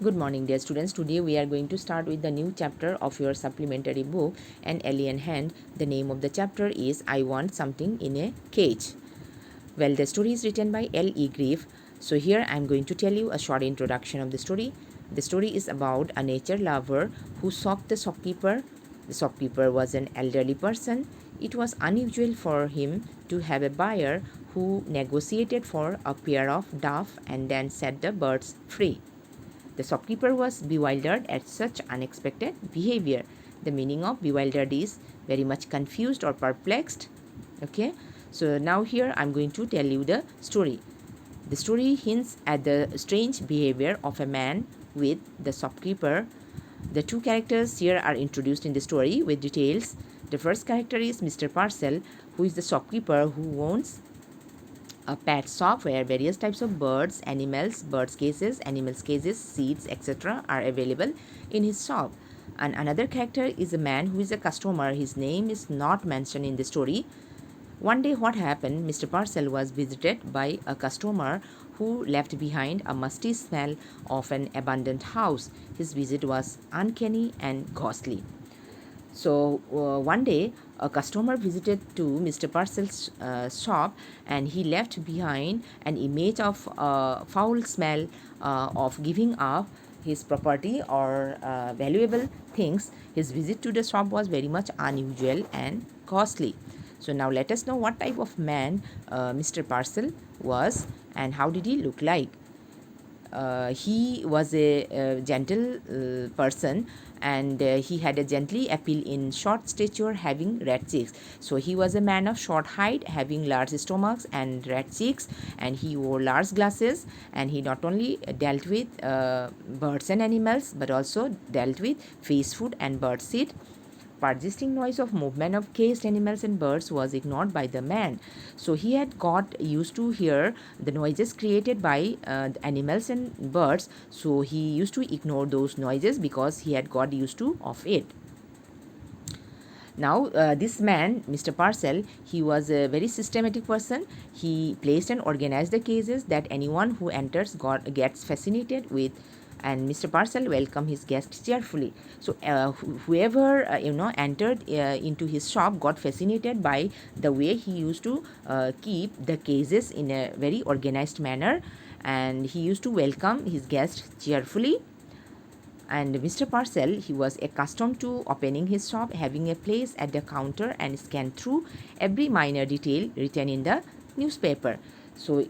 Good morning, dear students. Today we are going to start with the new chapter of your supplementary book, An Alien Hand. The name of the chapter is I Want Something in a Cage. Well, the story is written by L.E. Grieve. So here I am going to tell you a short introduction of the story. The story is about a nature lover who sought the shopkeeper. The shopkeeper was an elderly person. It was unusual for him to have a buyer who negotiated for a pair of doves and then set the birds free. The shopkeeper was bewildered at such unexpected behavior. The meaning of bewildered is very much confused or perplexed. Okay, so now here I'm going to tell you the story. The story hints at the strange behavior of a man with the shopkeeper. The two characters here are introduced in the story with details. The first character is Mr. Parcel, who is the shopkeeper who owns a pet shop where various types of birds cages, animals cages, seeds, etc. are available in his shop. And another character is a man who is a customer. His name is not mentioned in the story. One day what happened, Mr. Parcel was visited by a customer who left behind a musty smell of an abandoned house. His visit was uncanny and ghostly. So one day, a customer visited to Mr. Parcel's shop, and he left behind an image of foul smell of giving up his property or valuable things. His visit to the shop was very much unusual and costly. So now let us know what type of man Mr. Parcel was and how did he look like. He was a gentle person, and he had a gently appeal in short stature, having red cheeks. So he was a man of short height, having large stomachs and red cheeks, and he wore large glasses. And he not only dealt with birds and animals but also dealt with fish food and bird seed. Persisting noise of movement of caged animals and birds was ignored by the man. So he had got used to hear the noises created by the animals and birds. So he used to ignore those noises because he had got used to of it. Now this man, Mr. Parcel, he was a very systematic person. He placed and organized the cases that anyone who enters gets fascinated with, and Mr. Parcel welcomed his guests cheerfully. So whoever entered into his shop got fascinated by the way he used to keep the cases in a very organized manner, and he used to welcome his guests cheerfully. And Mr. Parcel, he was accustomed to opening his shop, having a place at the counter and scan through every minor detail written in the newspaper. So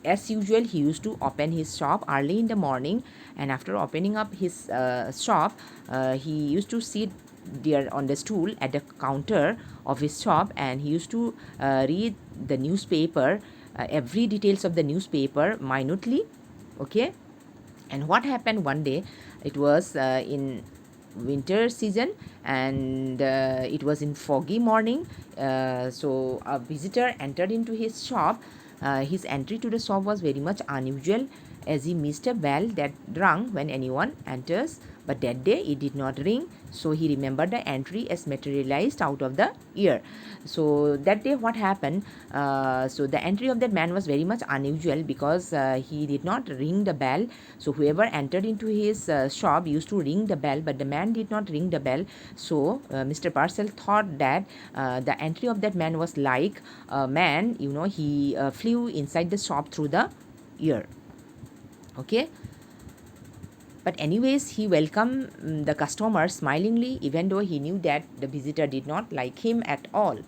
as usual, he used to open his shop early in the morning, and after opening up his shop, he used to sit there on the stool at the counter of his shop, and he used to read the newspaper, every details of the newspaper minutely. Okay. And what happened one day, it was in winter season, and it was in foggy morning. So a visitor entered into his shop. His entry to the shop was very much unusual, as he missed a bell that rung when anyone enters, but that day it did not ring. So he remembered the entry as materialized out of the ear. So that day what happened, so the entry of that man was very much unusual because he did not ring the bell. So whoever entered into his shop used to ring the bell, but the man did not ring the bell. So Mr. Parcel thought that the entry of that man was like a man, he flew inside the shop through the ear. Okay. But anyways, he welcomed the customer smilingly, even though he knew that the visitor did not like him at all.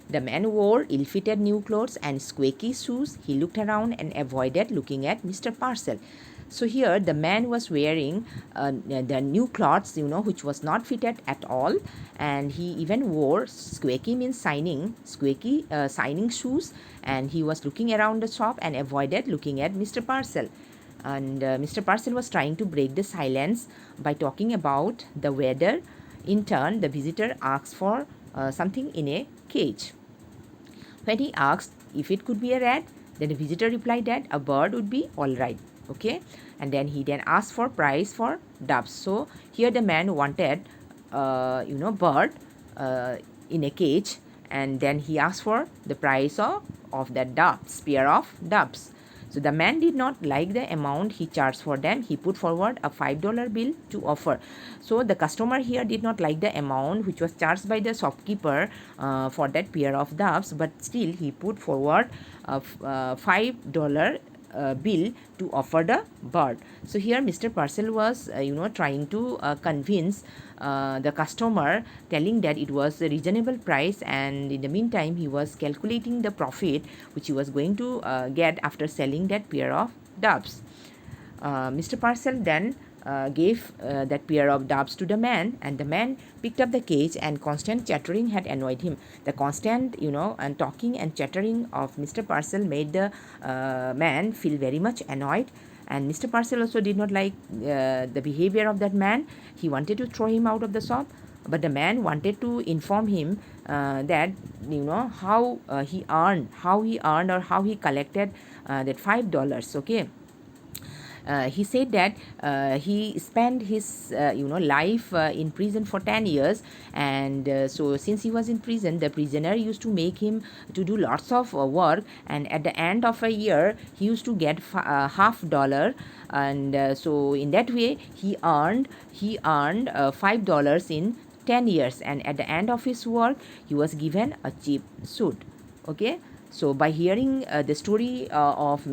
The man wore ill-fitted new clothes and squeaky shoes. He looked around and avoided looking at Mr. Parcel. So here the man was wearing the new clothes, which was not fitted at all, and he even wore squeaky means signing shoes, and he was looking around the shop and avoided looking at Mr. Parcel. And Mr. Parcel was trying to break the silence by talking about the weather. In turn, the visitor asked for something in a cage. When he asked if it could be a rat, then the visitor replied that a bird would be all right. Okay, and then he asked for price for doves. So here the man wanted bird in a cage, and then he asked for the price of that doves, pair of doves. So the man did not like the amount he charged for them. He put forward a $5 bill to offer. So the customer here did not like the amount which was charged by the shopkeeper for that pair of doves, but still he put forward a $5 bill to offer the bird. So here Mr. Purcell was trying to convince the customer, telling that it was a reasonable price, and in the meantime he was calculating the profit which he was going to get after selling that pair of doves. Mr. Purcell then gave that pair of doves to the man, and the man picked up the cage, and constant chattering had annoyed him. The constant, and talking and chattering of Mr. Purcell made the man feel very much annoyed. And Mr. Purcell also did not like the behavior of that man. He wanted to throw him out of the shop, but the man wanted to inform him that how he earned or how he collected that $5. Okay. He said that he spent his life in prison for 10 years, and so since he was in prison, the prisoner used to make him to do lots of work, and at the end of a year he used to get $50, and so in that way he earned $5 in 10 years, and at the end of his work he was given a cheap suit. Okay. So by hearing the story of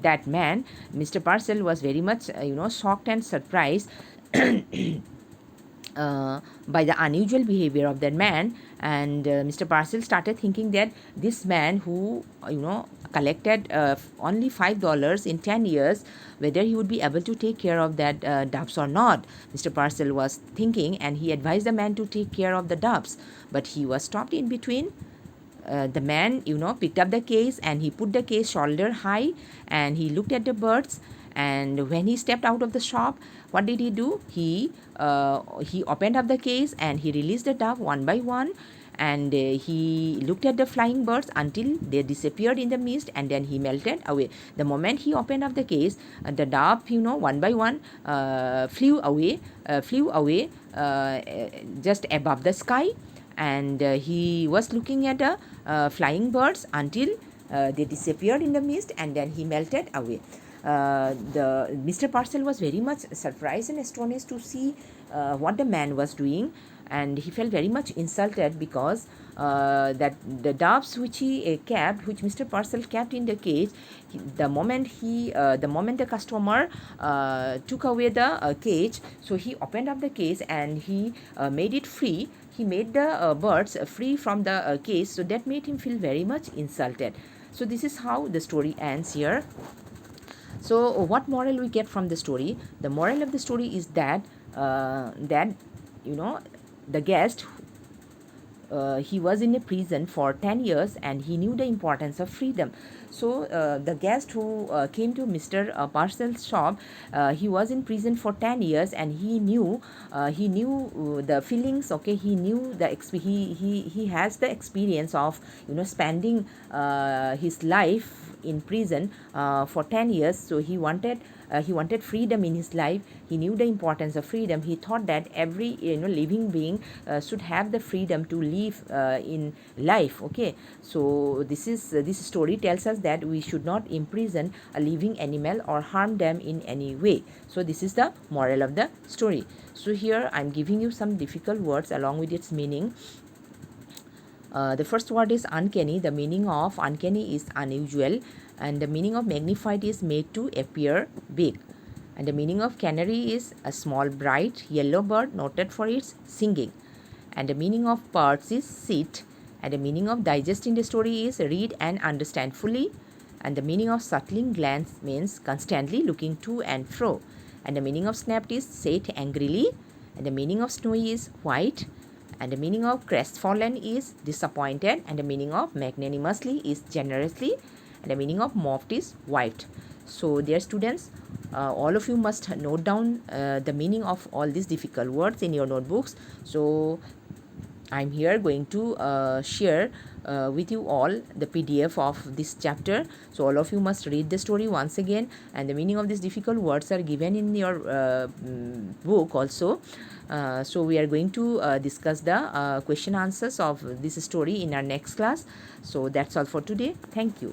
that man, Mr. Purcell was very much shocked and surprised by the unusual behavior of that man. And Mr. Purcell started thinking that this man who collected only $5 in 10 years, whether he would be able to take care of that doves or not. Mr. Purcell was thinking, and he advised the man to take care of the doves, but he was stopped in between. The man picked up the case, and he put the case shoulder high, and he looked at the birds. And when he stepped out of the shop, what did he do? He opened up the case, and he released the dove one by one, and he looked at the flying birds until they disappeared in the mist, and then he melted away. The moment he opened up the case, the dove one by one flew away just above the sky, and he was looking at the flying birds until they disappeared in the mist, and then he melted away. Mr. Purcell was very much surprised and astonished to see what the man was doing, and he felt very much insulted because that the doves which he kept, which Mr. Purcell kept in the cage, the moment the customer took away the cage, so he opened up the cage and he made it free. He made the birds free from the cage, so that made him feel very much insulted. So this is how the story ends here. So what moral we get from the story? The moral of the story is that the guest, he was in a prison for 10 years, and he knew the importance of freedom. So the guest who came to Mr. Purcell's shop, he was in prison for 10 years, and he knew the feelings. Okay, he knew he has the experience of spending his life in prison for 10 years. So he wanted freedom in his life. He knew the importance of freedom. He thought that every living being should have the freedom to live in life. Okay, so this story tells us that we should not imprison a living animal or harm them in any way. So this is the moral of the story. So here I'm giving you some difficult words along with its meaning. The first word is uncanny. The meaning of uncanny is unusual, and the meaning of magnified is made to appear big. And the meaning of canary is a small bright yellow bird noted for its singing. And the meaning of parts is sit. And the meaning of digest in the story is read and understand fully. And the meaning of circling glance means constantly looking to and fro. And the meaning of snapped is sat angrily. And the meaning of snowy is white. And the meaning of crestfallen is disappointed. And the meaning of magnanimously is generously. And the meaning of mocked is wiped. So dear students, all of you must note down the meaning of all these difficult words in your notebooks. So I'm here going to share with you all the PDF of this chapter. So all of you must read the story once again, and the meaning of these difficult words are given in your book also. So we are going to discuss the question answers of this story in our next class. So that's all for today. Thank you.